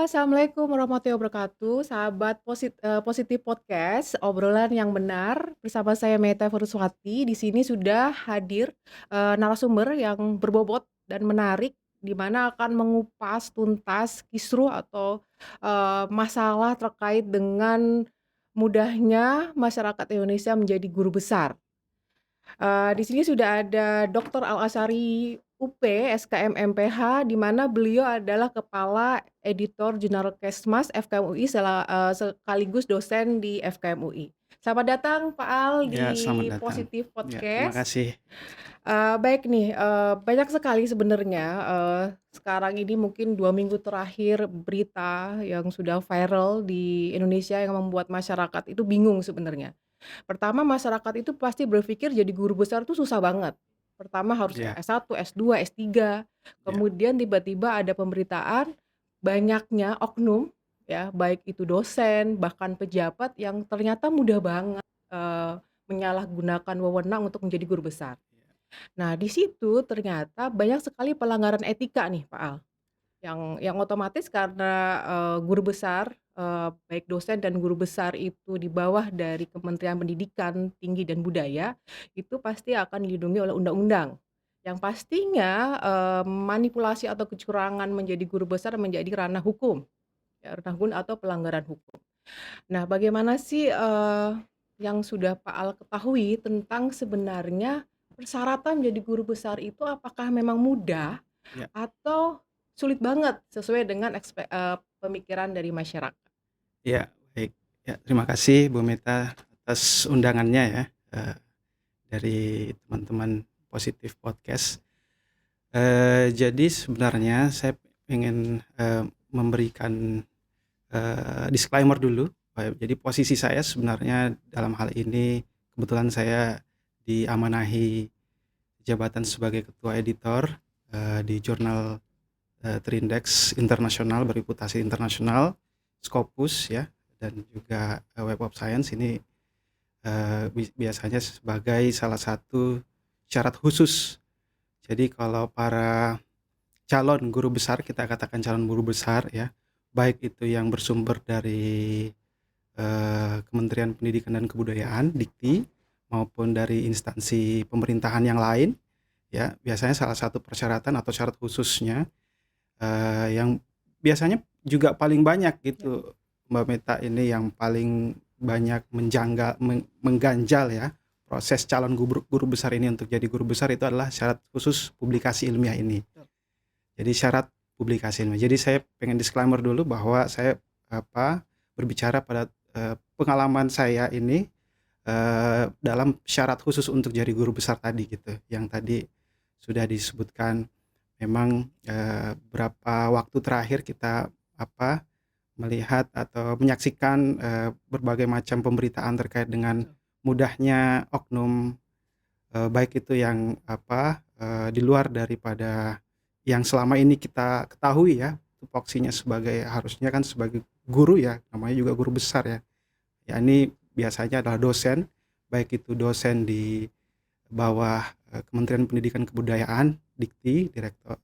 Halo, assalamualaikum warahmatullahi wabarakatuh. Sahabat Positif Podcast, obrolan yang benar bersama saya Meta Furuswati. Di sini sudah hadir narasumber yang berbobot dan menarik, di mana akan mengupas tuntas kisruh atau masalah terkait dengan mudahnya masyarakat Indonesia menjadi guru besar. Di sini sudah ada Dr. Al-Azhari UP, SKM MPH, di mana beliau adalah Kepala Editor Jurnal Kesmas FKM UI sekaligus dosen di FKM UI. Selamat datang Pak Al Ya, selamat di datang. Positif Ya, terima Podcast. kasih. Baik nih, banyak sekali sebenarnya, sekarang ini mungkin 2 minggu terakhir berita yang sudah viral di Indonesia yang membuat masyarakat itu bingung sebenarnya. Pertama, masyarakat itu pasti berpikir jadi guru besar tuh susah banget. Pertama harus Ya, S1, S2, S3, ya, kemudian tiba-tiba ada pemberitaan banyaknya oknum ya, baik itu dosen, bahkan pejabat yang ternyata mudah banget, menyalahgunakan wewenang untuk menjadi guru besar. Nah, di situ ternyata banyak sekali pelanggaran etika nih, Pak Al. Yang otomatis karena, guru besar, baik dosen dan guru besar itu di bawah dari Kementerian Pendidikan Tinggi dan Budaya, itu pasti akan dilindungi oleh undang-undang. Yang pastinya, manipulasi atau kecurangan menjadi guru besar menjadi ranah hukum, ya ranah hukum atau pelanggaran hukum. Nah, bagaimana sih, yang sudah Pak Al ketahui tentang sebenarnya persyaratan menjadi guru besar itu apakah memang mudah ya, atau sulit banget sesuai dengan pemikiran dari masyarakat? ya, baik. Ya, terima kasih Bu Meta atas undangannya ya, eee, dari teman-teman Positif Podcast. Jadi sebenarnya saya ingin, memberikan, disclaimer dulu, jadi posisi saya sebenarnya dalam hal ini kebetulan saya diamanahi jabatan sebagai ketua editor, di jurnal Terindex internasional, bereputasi internasional, Scopus ya, dan juga, Web of Science ini, biasanya sebagai salah satu syarat khusus. Jadi kalau para calon guru besar, kita katakan calon guru besar ya, baik itu yang bersumber dari, Kementerian Pendidikan dan Kebudayaan, Dikti, maupun dari instansi pemerintahan yang lain ya, biasanya salah satu persyaratan atau syarat khususnya yang biasanya juga paling banyak Ya, gitu, Mbak Meta, ini yang paling banyak mengganjal ya, proses calon guru besar ini untuk jadi guru besar itu adalah syarat khusus publikasi ilmiah ini. betul. Jadi syarat publikasi ilmiah. Jadi saya pengen disclaimer dulu bahwa saya, berbicara pada, pengalaman saya ini, dalam syarat khusus untuk jadi guru besar tadi gitu, yang tadi sudah disebutkan. Memang, beberapa waktu terakhir kita, melihat atau menyaksikan, berbagai macam pemberitaan terkait dengan Betul. mudahnya oknum, baik itu yang, di luar daripada yang selama ini kita ketahui ya, tupoksinya sebagai harusnya kan sebagai guru ya, namanya juga guru besar ya. Ya ini biasanya adalah dosen, baik itu dosen di bawah, Kementerian Pendidikan Kebudayaan, Dikti,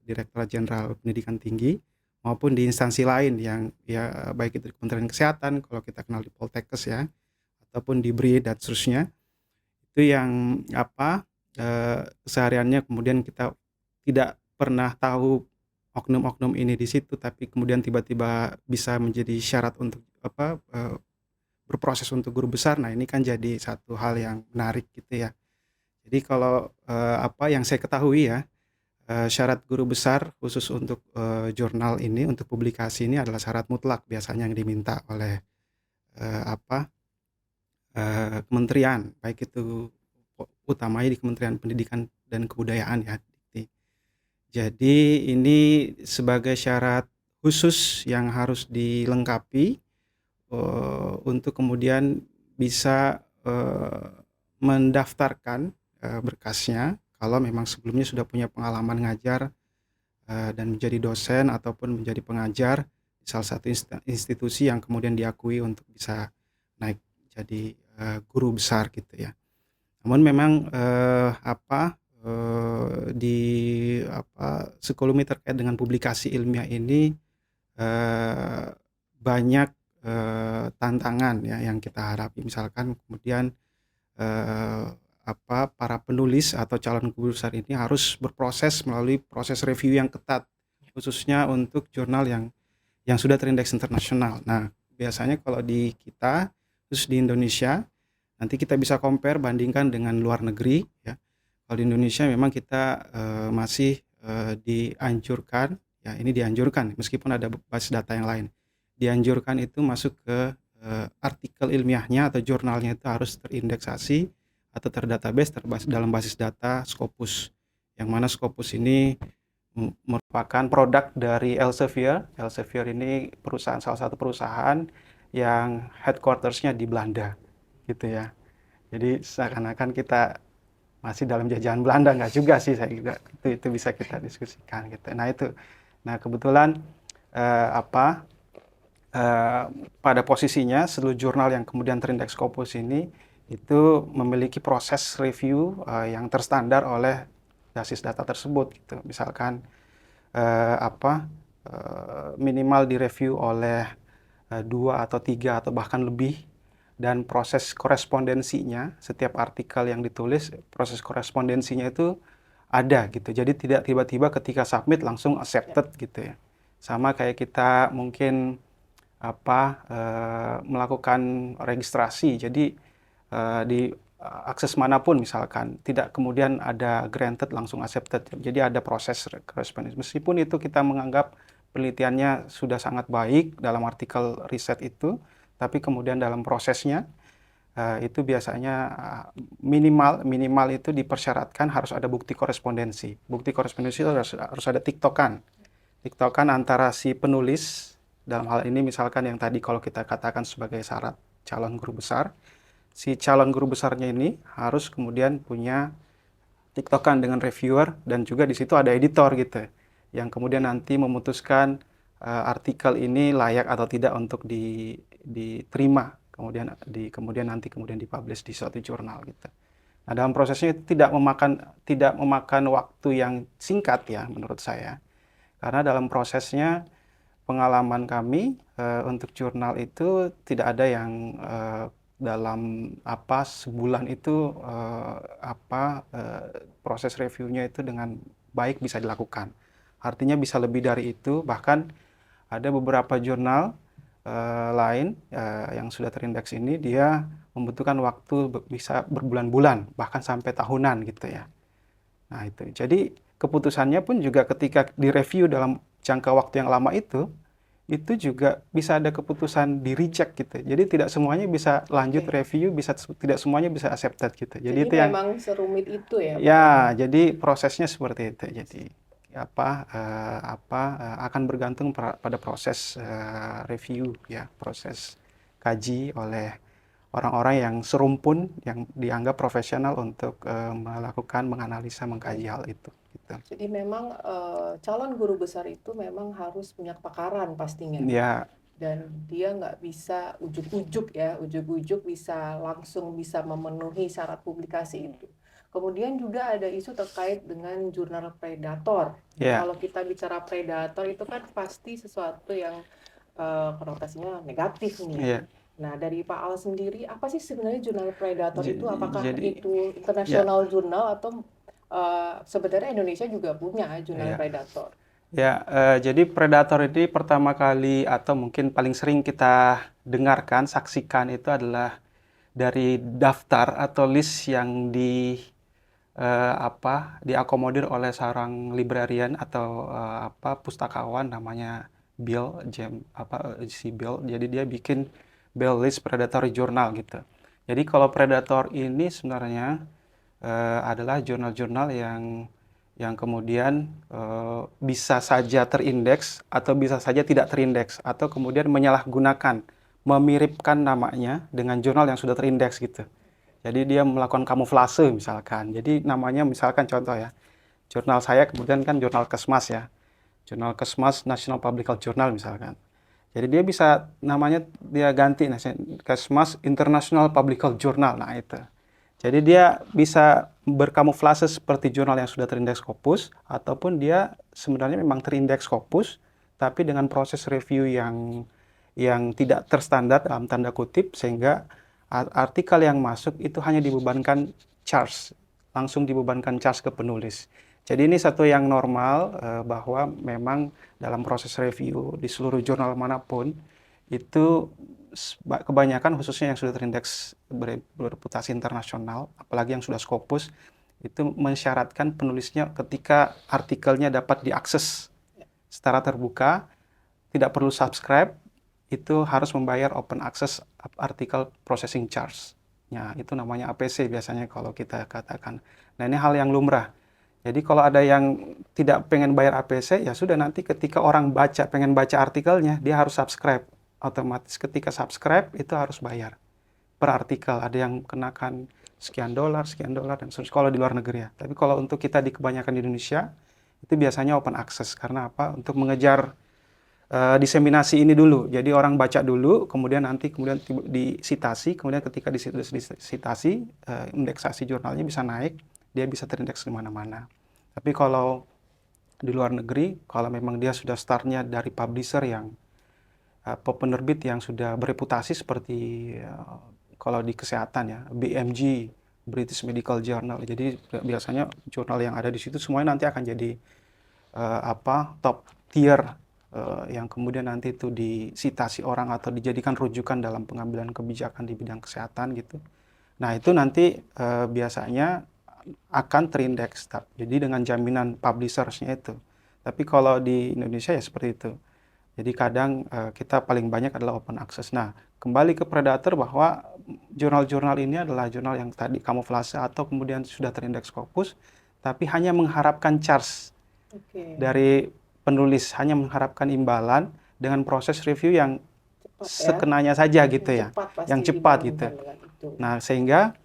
Direktorat Jenderal Pendidikan Tinggi, maupun di instansi lain yang ya baik itu di Kementerian Kesehatan kalau kita kenal di Poltekkes ya, ataupun di BRI dan seterusnya. Itu yang kesehariannya kemudian kita tidak pernah tahu oknum-oknum ini di situ, tapi kemudian tiba-tiba bisa menjadi syarat untuk berproses untuk guru besar. Nah ini kan jadi satu hal yang menarik gitu ya. Jadi kalau, yang saya ketahui ya, syarat guru besar khusus untuk, jurnal ini, untuk publikasi ini adalah syarat mutlak biasanya yang diminta oleh, eee, apa, kementerian, baik itu utamanya di Kementerian Pendidikan dan Kebudayaan ya, Dikti. Jadi ini sebagai syarat khusus yang harus dilengkapi, untuk kemudian bisa, mendaftarkan, berkasnya kalau memang sebelumnya sudah punya pengalaman ngajar, dan menjadi dosen ataupun menjadi pengajar di salah satu institusi yang kemudian diakui untuk bisa naik jadi, guru besar gitu ya. Namun memang, di sekelumit terkait dengan publikasi ilmiah ini, eee, banyak, tantangan ya yang kita hadapi. Misalkan kemudian, eee, para penulis atau calon guru besar ini harus berproses melalui proses review yang ketat, khususnya untuk jurnal yang sudah terindeks internasional. Nah, biasanya kalau di kita, khusus di Indonesia, nanti kita bisa compare bandingkan dengan luar negeri ya. Kalau di Indonesia memang kita masih dianjurkan, ya ini dianjurkan meskipun ada basis data yang lain. Dianjurkan itu masuk ke artikel ilmiahnya atau jurnalnya itu harus terindeksasi atau terdatabase dalam basis data Scopus. Yang mana Scopus ini merupakan produk dari Elsevier. Elsevier ini salah satu perusahaan yang headquarters-nya di Belanda, gitu ya. Jadi seakan-akan kita masih dalam jajahan Belanda, nggak juga sih, saya juga itu bisa kita diskusikan gitu. Nah kebetulan pada posisinya seluruh jurnal yang kemudian terindeks Scopus ini itu memiliki proses review yang terstandar oleh basis data tersebut gitu. Misalkan minimal direview oleh 2 atau 3 atau bahkan lebih, dan proses korespondensinya setiap artikel yang ditulis, proses korespondensinya itu ada gitu. Jadi tidak tiba-tiba ketika submit langsung accepted gitu ya. Sama kayak kita mungkin melakukan registrasi. Jadi di akses manapun misalkan tidak kemudian ada granted langsung accepted. Jadi ada proses korespondensi. Meskipun itu kita menganggap penelitiannya sudah sangat baik dalam artikel riset itu, tapi kemudian dalam prosesnya itu biasanya minimal itu dipersyaratkan harus ada bukti korespondensi. Bukti korespondensi itu harus ada tiktokan antara si penulis, dalam hal ini misalkan yang tadi kalau kita katakan sebagai syarat calon guru besar, si calon guru besarnya ini harus kemudian punya tiktokan dengan reviewer, dan juga di situ ada editor gitu, yang kemudian nanti memutuskan artikel ini layak atau tidak untuk diterima, kemudian nanti dipublish di suatu jurnal gitu. Nah, dalam prosesnya itu tidak memakan waktu yang singkat ya menurut saya, karena dalam prosesnya pengalaman kami untuk jurnal itu tidak ada yang dalam sebulan itu proses reviewnya itu dengan baik bisa dilakukan. Artinya bisa lebih dari itu, bahkan ada beberapa jurnal lain yang sudah terindeks ini dia membutuhkan waktu bisa berbulan-bulan bahkan sampai tahunan gitu ya. Nah itu, jadi keputusannya pun juga ketika direview dalam jangka waktu yang lama itu juga bisa ada keputusan di reject gitu. Jadi tidak semuanya bisa lanjut review, tidak semuanya bisa accepted gitu. Jadi itu yang memang serumit itu ya. Ya, jadi prosesnya seperti itu. Jadi akan bergantung pada proses review ya, proses kaji oleh orang-orang yang serumpun, yang dianggap profesional untuk melakukan menganalisa, mengkaji hal itu gitu. Jadi memang calon guru besar itu memang harus punya kepakaran pastinya. Ya. Dan dia nggak bisa ujuk-ujuk bisa langsung bisa memenuhi syarat publikasi itu. Kemudian juga ada isu terkait dengan jurnal predator. Yeah. Kalau kita bicara predator itu kan pasti sesuatu yang konotasinya negatif nih. Yeah. Nah, dari Pak Al sendiri, apa sih sebenarnya jurnal predator itu? Apakah itu Yeah. internasional jurnal atau sebenarnya Indonesia juga punya jurnal predator? Ya, jadi predator ini pertama kali atau mungkin paling sering kita dengarkan, saksikan itu adalah dari daftar atau list yang diakomodir oleh seorang librarian atau pustakawan namanya Bill, si Bill. Jadi dia bikin Bill List Predatory Journal gitu. Jadi kalau predator ini sebenarnya adalah jurnal-jurnal yang kemudian bisa saja terindeks atau bisa saja tidak terindeks, atau kemudian menyalahgunakan, memiripkan namanya dengan jurnal yang sudah terindeks gitu. Jadi dia melakukan kamuflase misalkan. Jadi namanya misalkan contoh ya, jurnal saya kemudian kan jurnal Kesmas ya, jurnal Kesmas National Public Health Journal misalkan. Jadi dia bisa namanya dia ganti Kesmas International Public Health Journal. Nah itu. Jadi dia bisa berkamuflase seperti jurnal yang sudah terindeks Scopus, ataupun dia sebenarnya memang terindeks Scopus, tapi dengan proses review yang tidak terstandar dalam tanda kutip, sehingga artikel yang masuk itu hanya dibebankan charge, langsung dibebankan charge ke penulis. Jadi ini satu yang normal, bahwa memang dalam proses review di seluruh jurnal manapun itu kebanyakan, khususnya yang sudah terindeks bereputasi internasional, apalagi yang sudah Scopus, itu mensyaratkan penulisnya ketika artikelnya dapat diakses secara terbuka, tidak perlu subscribe, itu harus membayar open access article processing charge. Ya, itu namanya APC biasanya kalau kita katakan. Nah, ini hal yang lumrah. Jadi kalau ada yang tidak pengen bayar APC, ya sudah, nanti ketika orang pengen baca artikelnya, dia harus subscribe. Otomatis ketika subscribe itu harus bayar per artikel. Ada yang kenakan sekian dolar, dan seterusnya kalau di luar negeri ya. Tapi kalau untuk kita di kebanyakan di Indonesia, itu biasanya open access. Karena apa? Untuk mengejar diseminasi ini dulu. Jadi orang baca dulu, kemudian disitasi, kemudian ketika disitasi, indeksasi jurnalnya bisa naik, dia bisa terindeks di mana-mana. Tapi kalau di luar negeri, kalau memang dia sudah startnya dari publisher yang penerbit yang sudah bereputasi seperti kalau di kesehatan ya, BMJ, British Medical Journal. Jadi biasanya jurnal yang ada di situ semuanya nanti akan jadi top tier, yang kemudian nanti itu disitasi orang atau dijadikan rujukan dalam pengambilan kebijakan di bidang kesehatan gitu. Nah, itu nanti biasanya akan terindeks, jadi dengan jaminan publishersnya itu. Tapi kalau di Indonesia ya seperti itu. Jadi kadang kita paling banyak adalah open access. Nah, kembali ke Predator, bahwa jurnal-jurnal ini adalah jurnal yang tadi kamuflase atau kemudian sudah terindeks Scopus, tapi hanya mengharapkan charge dari penulis, hanya mengharapkan imbalan dengan proses review yang sekenanya saja gitu ya, yang cepat gitu. Nah, sehingga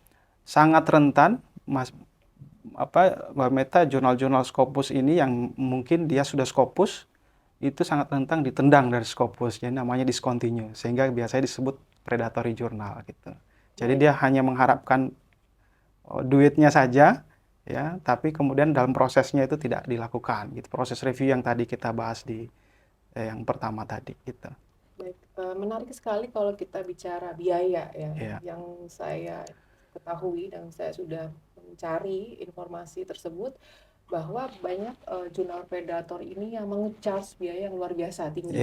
sangat rentan Mbak Meta, jurnal-jurnal Scopus ini yang mungkin dia sudah Scopus, itu sangat rentan ditendang dari Scopus, jadi namanya discontinue, sehingga biasanya disebut predatory journal gitu. Jadi dia hanya mengharapkan duitnya saja ya, tapi kemudian dalam prosesnya itu tidak dilakukan gitu. Proses review yang tadi kita bahas di yang pertama tadi gitu. Baik, menarik sekali kalau kita bicara biaya ya. Yang saya ketahui dan saya sudah mencari informasi tersebut, bahwa banyak jurnal Predator ini yang mengecharge biaya yang luar biasa tinggi.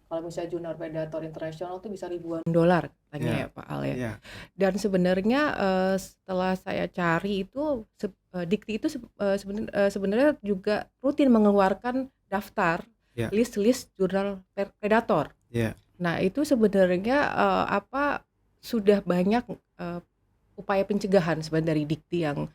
Kalau misalnya jurnal Predator internasional itu bisa ribuan dolar katanya ya Pak Al ya. Dan sebenarnya setelah saya cari itu Dikti itu sebenarnya juga rutin mengeluarkan daftar list-list jurnal Predator. Nah, itu sebenarnya sudah banyak upaya pencegahan sebenarnya dari Dikti yang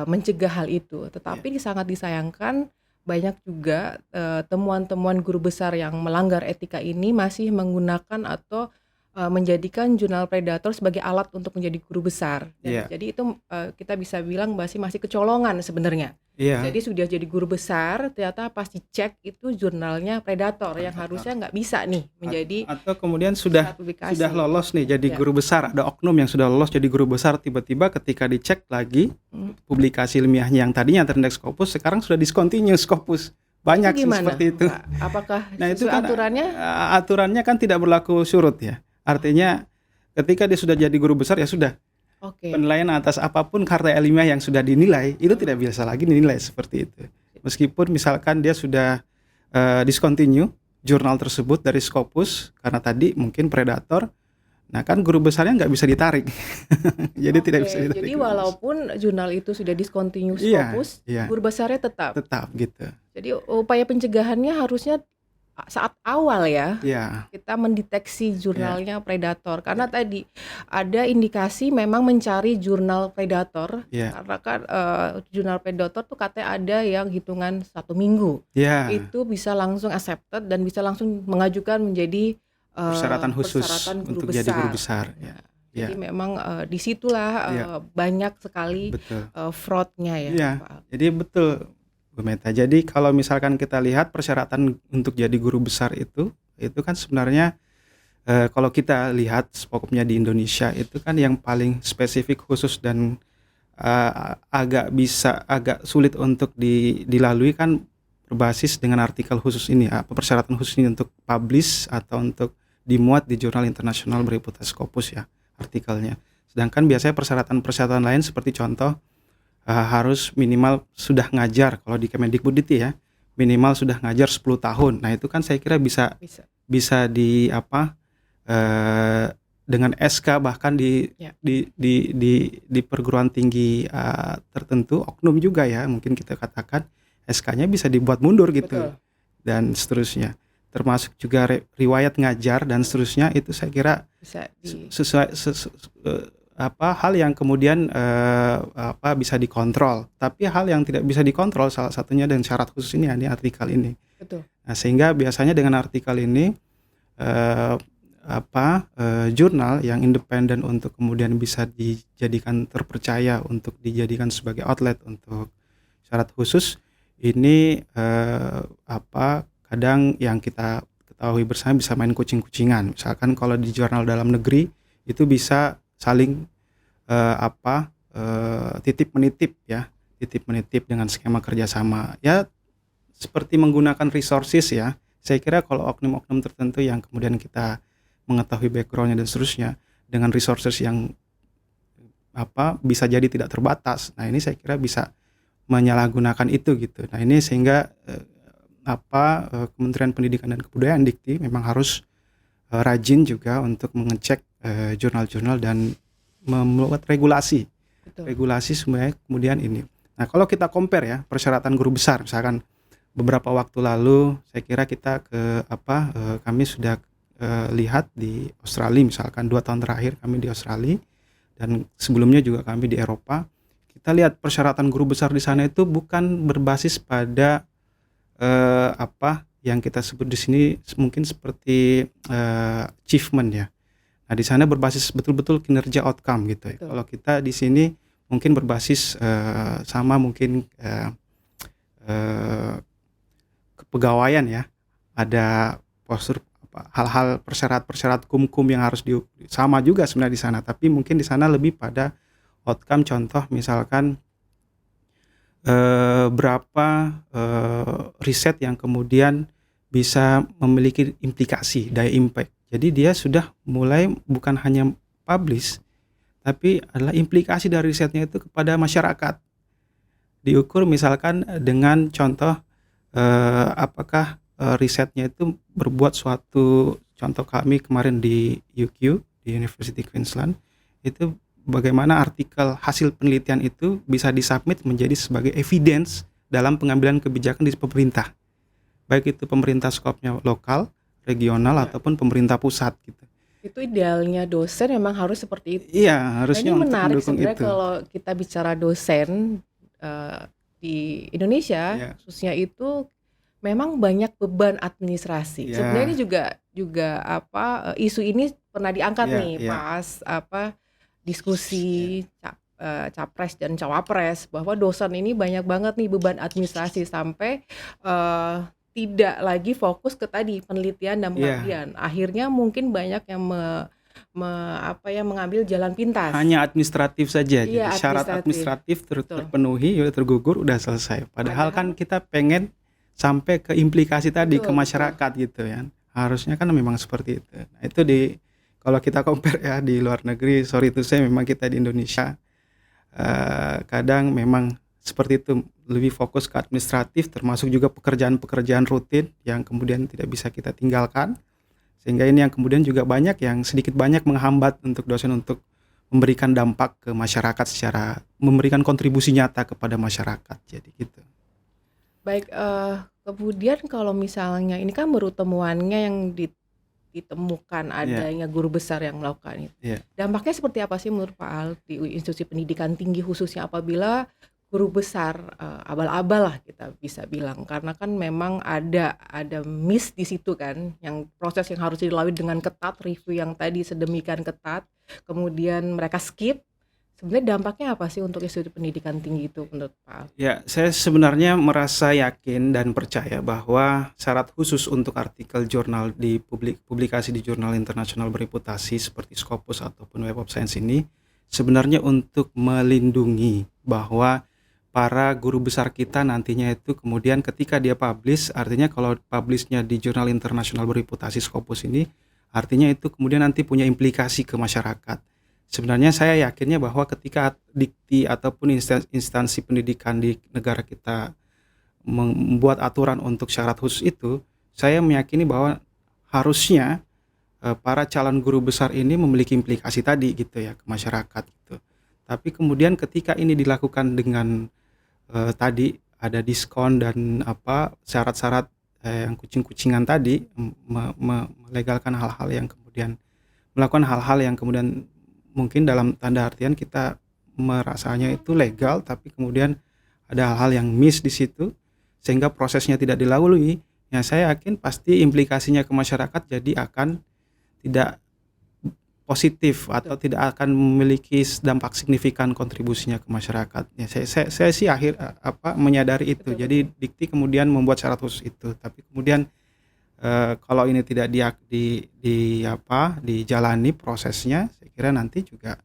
mencegah hal itu. Tetapi sangat disayangkan banyak juga temuan-temuan guru besar yang melanggar etika ini masih menggunakan atau menjadikan jurnal Predator sebagai alat untuk menjadi guru besar. Jadi itu kita bisa bilang masih kecolongan sebenarnya. Jadi sudah jadi guru besar, ternyata pas dicek itu jurnalnya Predator yang harusnya nggak bisa nih menjadi, atau kemudian sudah lolos nih jadi guru besar, ada oknum yang sudah lolos jadi guru besar, tiba-tiba ketika dicek lagi publikasi ilmiahnya yang tadinya terindeks Scopus sekarang sudah discontinue Scopus. Banyak sih seperti itu. Pak? Apakah nah, itu kan aturannya kan tidak berlaku surut ya. Artinya ketika dia sudah jadi guru besar ya sudah. Penilaian atas apapun karya ilmiah yang sudah dinilai itu tidak bisa lagi dinilai seperti itu. Meskipun misalkan dia sudah discontinue jurnal tersebut dari Scopus karena tadi mungkin Predator, nah kan guru besarnya nggak bisa ditarik. Jadi tidak bisa ditarik. Jadi walaupun jurnal itu sudah discontinue Scopus, guru besarnya tetap gitu. Jadi upaya pencegahannya harusnya saat awal ya, kita mendeteksi jurnalnya Predator, karena tadi ada indikasi memang mencari jurnal Predator, karena kan jurnal Predator tuh katanya ada yang hitungan 1 minggu, itu bisa langsung accepted dan bisa langsung mengajukan menjadi persyaratan khusus untuk jadi guru besar. Jadi memang disitulah banyak sekali fraudnya ya. Jadi betul Bu Meta. Jadi kalau misalkan kita lihat persyaratan untuk jadi guru besar itu kan sebenarnya kalau kita lihat skopnya di Indonesia itu kan yang paling spesifik khusus dan agak sulit untuk dilalui kan berbasis dengan artikel khusus ini, apa persyaratan khusus ini untuk publish atau untuk dimuat di jurnal internasional bereputasi Scopus ya artikelnya. Sedangkan biasanya persyaratan-persyaratan lain seperti contoh harus minimal sudah ngajar, kalau di Kemendikbud itu ya, minimal sudah ngajar 10 tahun. Nah, itu kan saya kira bisa Bisa. di apa dengan SK bahkan Ya. di perguruan tinggi tertentu, oknum juga ya, mungkin kita katakan SK-nya bisa dibuat mundur gitu. Betul. Dan seterusnya. Termasuk juga riwayat ngajar dan seterusnya, itu saya kira Bisa sesuai hal yang kemudian bisa dikontrol. Tapi hal yang tidak bisa dikontrol salah satunya dengan syarat khusus ini artikel ini. Betul. Nah, sehingga biasanya dengan artikel ini jurnal yang independen untuk kemudian bisa dijadikan terpercaya untuk dijadikan sebagai outlet untuk syarat khusus ini kadang yang kita ketahui bersama bisa main kucing-kucingan. Misalkan kalau di jurnal dalam negeri itu bisa saling titip menitip dengan skema kerjasama ya, seperti menggunakan resources ya. Saya kira kalau oknum-oknum tertentu yang kemudian kita mengetahui backgroundnya dan seterusnya dengan resources yang bisa jadi tidak terbatas. Nah, ini saya kira bisa menyalahgunakan itu gitu. Nah, ini sehingga Kementerian Pendidikan dan Kebudayaan Dikti memang harus rajin juga untuk mengecek jurnal-jurnal dan membuat regulasi. Betul. Regulasi semuanya kemudian ini. Nah, kalau kita compare ya persyaratan guru besar, misalkan beberapa waktu lalu saya kira kita kami sudah lihat di Australia, misalkan 2 tahun terakhir kami di Australia dan sebelumnya juga kami di Eropa. Kita lihat persyaratan guru besar di sana itu bukan berbasis pada yang kita sebut di sini mungkin seperti achievement ya. Nah, di sana berbasis betul-betul kinerja outcome gitu ya. Kalau kita di sini mungkin berbasis sama mungkin kepegawaian ya. Ada postur hal-hal persyarat kum yang harus sama juga sebenarnya di sana, tapi mungkin di sana lebih pada outcome. Contoh misalkan berapa riset yang kemudian bisa memiliki implikasi, daya impact. Jadi dia sudah mulai bukan hanya publish, tapi adalah implikasi dari risetnya itu kepada masyarakat. Diukur misalkan dengan contoh apakah risetnya itu berbuat suatu, contoh kami kemarin di UQ, di University Queensland, itu bagaimana artikel hasil penelitian itu bisa disubmit menjadi sebagai evidence dalam pengambilan kebijakan di pemerintah. Baik itu pemerintah skopnya lokal, regional, ataupun pemerintah pusat gitu. Itu idealnya dosen memang harus seperti itu. Iya, harusnya Ini untuk menarik mendukung sebenarnya itu. kalau kita bicara dosen di Indonesia, khususnya itu memang banyak beban administrasi. Sebenarnya ini juga isu ini pernah diangkat nih pas diskusi capres dan cawapres, bahwa dosen ini banyak banget nih beban administrasi sampai tidak lagi fokus ke tadi penelitian dan pengabdian. Akhirnya mungkin banyak yang mengambil jalan pintas. Hanya administratif saja. Iya, jadi syarat administratif terpenuhi, udah tergugur, udah selesai. Padahal kan kita pengen sampai ke implikasi tadi ke masyarakat gitu ya. Harusnya kan memang seperti itu. Nah, itu kalau kita compare ya di luar negeri, sorry itu saya memang kita di Indonesia kadang memang seperti itu, lebih fokus ke administratif, termasuk juga pekerjaan-pekerjaan rutin yang kemudian tidak bisa kita tinggalkan. Sehingga ini yang kemudian juga banyak yang sedikit banyak menghambat untuk dosen untuk memberikan dampak ke masyarakat secara memberikan kontribusi nyata kepada masyarakat. Jadi gitu. Baik, kemudian kalau misalnya ini kan baru temuannya yang ditemukan adanya guru besar yang melakukan itu. Dampaknya seperti apa sih menurut Pak Al di institusi pendidikan tinggi khususnya apabila guru besar abal-abal lah kita bisa bilang, karena kan memang ada miss di situ kan, yang proses yang harus dilalui dengan ketat, review yang tadi sedemikian ketat, kemudian mereka skip. Sebenarnya dampaknya apa sih untuk institusi pendidikan tinggi itu menurut Pak Al? Ya, saya sebenarnya merasa yakin dan percaya bahwa syarat khusus untuk artikel jurnal di publikasi di jurnal internasional bereputasi seperti Scopus ataupun Web of Science ini sebenarnya untuk melindungi bahwa para guru besar kita nantinya itu kemudian ketika dia publish, artinya kalau publish-nya di jurnal internasional bereputasi Scopus ini, artinya itu kemudian nanti punya implikasi ke masyarakat. Sebenarnya saya yakinnya bahwa ketika dikti ataupun instansi pendidikan di negara kita membuat aturan untuk syarat khusus itu, saya meyakini bahwa harusnya para calon guru besar ini memiliki implikasi tadi gitu ya ke masyarakat gitu. Tapi kemudian ketika ini dilakukan dengan tadi ada diskon dan syarat-syarat yang kucing-kucingan tadi, melegalkan hal-hal yang kemudian melakukan hal-hal yang kemudian mungkin dalam tanda artian kita merasanya itu legal, tapi kemudian ada hal-hal yang miss di situ sehingga prosesnya tidak dilalui. Ya saya yakin pasti implikasinya ke masyarakat jadi akan tidak positif atau tidak akan memiliki dampak signifikan kontribusinya ke masyarakat. Ya, saya sih menyadari itu. Betul, Jadi betul. dikti kemudian membuat syarat khusus itu. Tapi kemudian kalau ini tidak dijalani prosesnya, saya kira nanti juga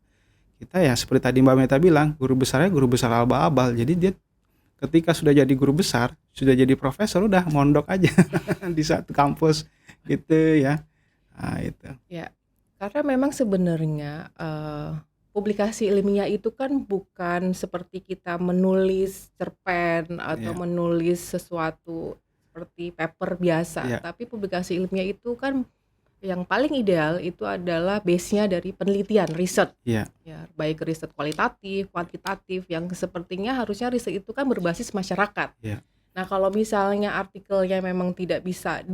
kita ya seperti tadi Mbak Meta bilang, guru besarnya guru besar abal-abal. Jadi dia ketika sudah jadi guru besar, sudah jadi profesor, udah mondok aja di satu kampus gitu ya. Nah, itu. Ya, karena memang sebenarnya publikasi ilmiah itu kan bukan seperti kita menulis cerpen atau Ya, menulis sesuatu seperti paper biasa, ya, tapi publikasi ilmiah itu kan yang paling ideal itu adalah base-nya dari penelitian, riset. ya, Ya, baik riset kualitatif, kuantitatif, yang sepertinya harusnya riset itu kan berbasis masyarakat. ya, Nah, kalau misalnya artikelnya memang tidak bisa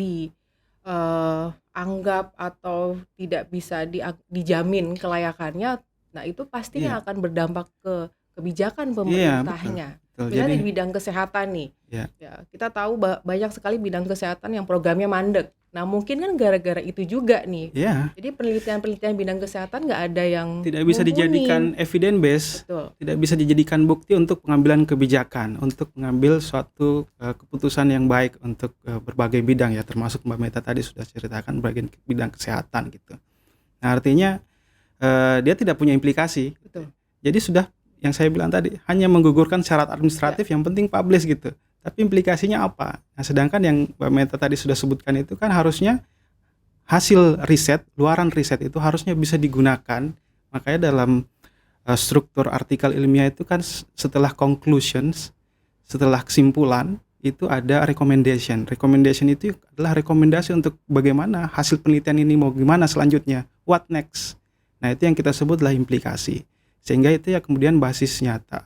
anggap atau tidak bisa dijamin kelayakannya, nah itu pastinya ya, akan berdampak ke kebijakan iya betul, pemerintahnya. betul. Misalnya Jadi di bidang kesehatan nih, ya, ya kita tahu banyak sekali bidang kesehatan yang programnya mandek. Nah mungkin kan gara-gara itu juga nih, ya jadi penelitian-penelitian bidang kesehatan nggak ada yang tidak bisa dijadikan mumpuni. evidence base, Betul, tidak bisa dijadikan bukti untuk pengambilan kebijakan, untuk mengambil suatu keputusan yang baik untuk berbagai bidang ya, termasuk Mbak Meta tadi sudah ceritakan bagian bidang kesehatan gitu. Nah artinya dia tidak punya implikasi. betul. Jadi sudah yang saya bilang tadi hanya menggugurkan syarat Ya, administratif yang penting publish gitu. Tapi implikasinya apa? Nah, sedangkan yang Mbak Meta tadi sudah sebutkan itu kan harusnya hasil riset, luaran riset itu harusnya bisa digunakan. Makanya dalam struktur artikel ilmiah itu kan setelah conclusions, setelah kesimpulan itu ada recommendation. Recommendation itu adalah rekomendasi untuk bagaimana hasil penelitian ini mau gimana selanjutnya, what next. Nah, itu yang kita sebutlah implikasi. Sehingga itu ya kemudian basis nyata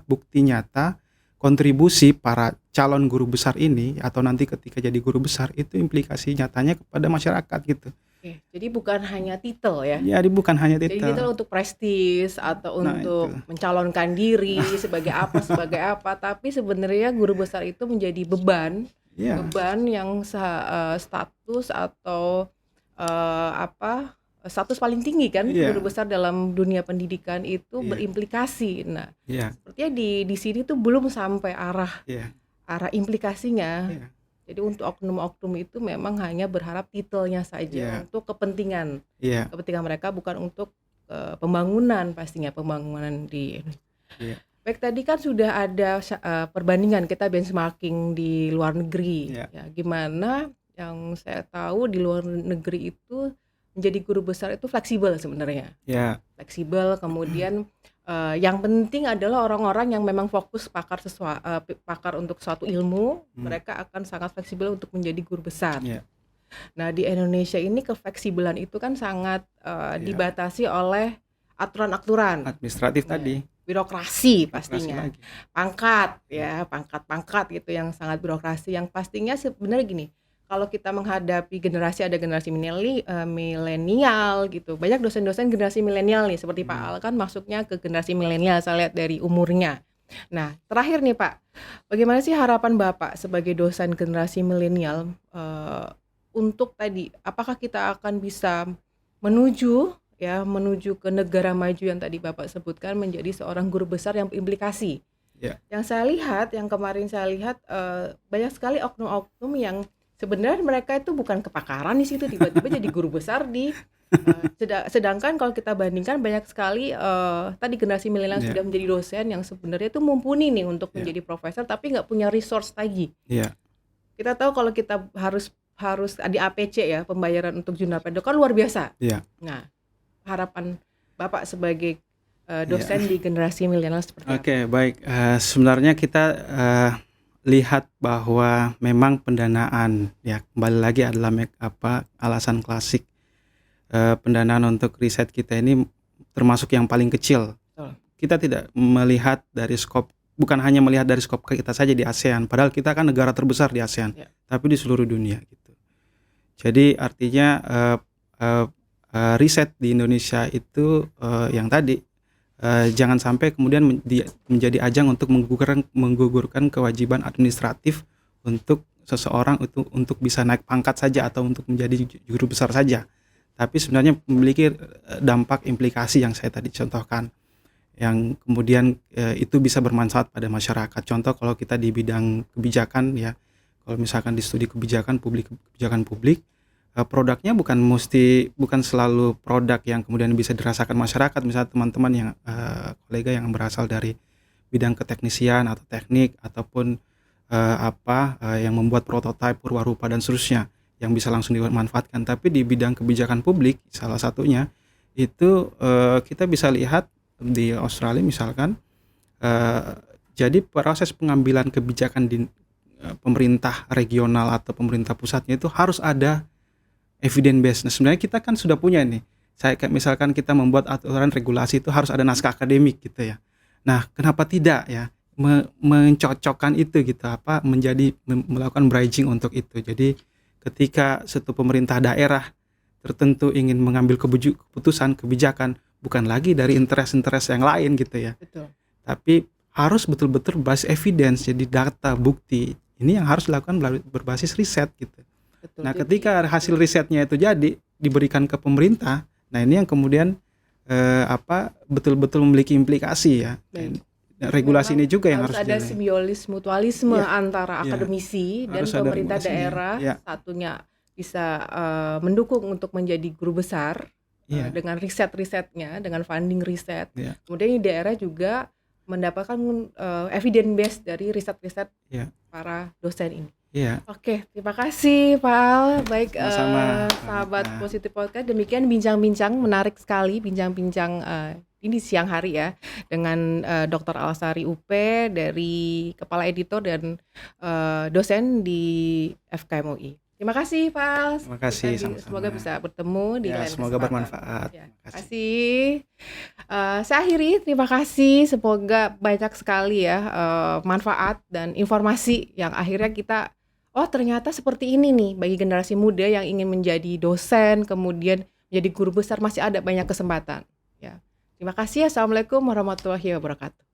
bukti nyata kontribusi para calon guru besar ini atau nanti ketika jadi guru besar itu implikasi nyatanya kepada masyarakat gitu. oke. Jadi bukan hanya titel ya. Jadi bukan hanya Jadi titel. titel untuk prestis atau Nah, itu. untuk mencalonkan diri sebagai apa, tapi sebenarnya guru besar itu menjadi beban Iya, yang status atau status paling tinggi kan, iya, guru besar dalam dunia pendidikan itu iya, berimplikasi. Nah, iya, sepertinya di sini tuh belum sampai arah iya, implikasinya. iya, Jadi untuk oknum-oknum itu memang hanya berharap titelnya saja iya, untuk kepentingan iya, mereka, bukan untuk pembangunan, pastinya pembangunan di. iya, Baik, tadi kan sudah ada perbandingan kita benchmarking di luar negeri iya, ya, gimana yang saya tahu di luar negeri itu menjadi guru besar itu fleksibel sebenarnya, iya, fleksibel. Kemudian yang penting adalah orang-orang yang memang fokus pakar untuk suatu ilmu, mereka akan sangat fleksibel untuk menjadi guru besar. iya, Nah, di Indonesia ini kefleksibelan itu kan sangat iya. dibatasi oleh aturan-aturan, Administratif ya, tadi, birokrasi birokrasi pastinya, lagi. pangkat ya, pangkat-pangkat gitu yang sangat birokrasi, yang pastinya sebenarnya gini, kalau kita menghadapi ada generasi milenial gitu, banyak dosen-dosen generasi milenial nih, seperti Pak Al kan masuknya ke generasi milenial, saya lihat dari umurnya. Nah, terakhir nih Pak, bagaimana sih harapan Bapak sebagai dosen generasi milenial untuk tadi, apakah kita akan bisa menuju ke negara maju yang tadi Bapak sebutkan, menjadi seorang guru besar yang berimplikasi? Ya, Yang kemarin saya lihat banyak sekali oknum-oknum yang sebenarnya mereka itu bukan kepakaran di situ, tiba-tiba jadi guru besar di Sedangkan kalau kita bandingkan banyak sekali tadi generasi milenial Iya, sudah menjadi dosen yang sebenarnya itu mumpuni nih untuk iya, menjadi profesor tapi nggak punya resource lagi. iya, Kita tahu kalau kita harus harus di APC ya pembayaran untuk jurnal pendek kan luar biasa. iya, Nah, harapan Bapak sebagai iya. dosen di generasi milenial seperti apa? Oke, baik. Sebenarnya kita lihat bahwa memang pendanaan ya kembali lagi adalah alasan klasik, pendanaan untuk riset kita ini termasuk yang paling kecil. Betul. Kita tidak melihat dari skop, bukan hanya melihat dari skop kita saja di ASEAN, padahal kita kan negara terbesar di ASEAN, Ya. tapi di seluruh dunia gitu. Jadi artinya riset di Indonesia itu yang tadi jangan sampai kemudian menjadi ajang untuk menggugurkan kewajiban administratif untuk seseorang untuk bisa naik pangkat saja atau untuk menjadi guru besar saja. Tapi sebenarnya memiliki dampak implikasi yang saya tadi contohkan, yang kemudian itu bisa bermanfaat pada masyarakat. Contoh kalau kita di bidang kebijakan ya, kalau misalkan di studi kebijakan publik, produknya bukan selalu produk yang kemudian bisa dirasakan masyarakat. Misalnya teman-teman yang kolega yang berasal dari bidang keteknisian atau teknik ataupun yang membuat prototipe purwarupa dan seterusnya yang bisa langsung dimanfaatkan. Tapi di bidang kebijakan publik salah satunya itu kita bisa lihat di Australia misalkan, jadi proses pengambilan kebijakan di pemerintah regional atau pemerintah pusatnya itu harus ada evidence based. Nah, sebenarnya kita kan sudah punya nih. Misalkan kita membuat aturan regulasi itu harus ada naskah akademik gitu ya. Nah, kenapa tidak ya mencocokkan itu gitu melakukan bridging untuk itu. Jadi ketika suatu pemerintah daerah tertentu ingin mengambil keputusan kebijakan bukan lagi dari interest-interest yang lain gitu ya. Betul. Tapi harus betul-betul berbasis evidence, jadi data, bukti. Ini yang harus dilakukan berbasis riset gitu. Betul. Nah, Jadi ketika hasil risetnya itu jadi diberikan ke pemerintah, nah ini yang kemudian betul-betul memiliki implikasi ya. baik. Nah, regulasi Memang ini juga yang harus harus ada dijalani. simbiosis mutualisme Iya, antara iya, akademisi dan harus ada pemerintah regulasinya. daerah. Iya, Satunya bisa mendukung untuk menjadi guru besar iya, dengan riset-risetnya, dengan funding riset. iya, Kemudian di daerah juga mendapatkan evidence based dari riset-riset iya, para dosen ini. iya. Oke, terima kasih Pak Al. Baik, Sama-sama, sahabat Mbak. Positif Podcast. Demikian bincang-bincang menarik sekali, bincang-bincang ini siang hari ya dengan Dr. Alsari UP dari Kepala Editor dan dosen di FKM UI. Terima kasih Pak Al. Terima kasih, sama-sama. Semoga bisa bertemu di Ya, lain semoga kesempatan. bermanfaat. Ya, Terima terima kasih. kasih. Saya akhiri, terima kasih. Semoga banyak sekali ya manfaat dan informasi yang akhirnya kita, oh ternyata seperti ini nih bagi generasi muda yang ingin menjadi dosen, kemudian menjadi guru besar masih ada banyak kesempatan. Ya, terima kasih. Assalamualaikum warahmatullahi wabarakatuh.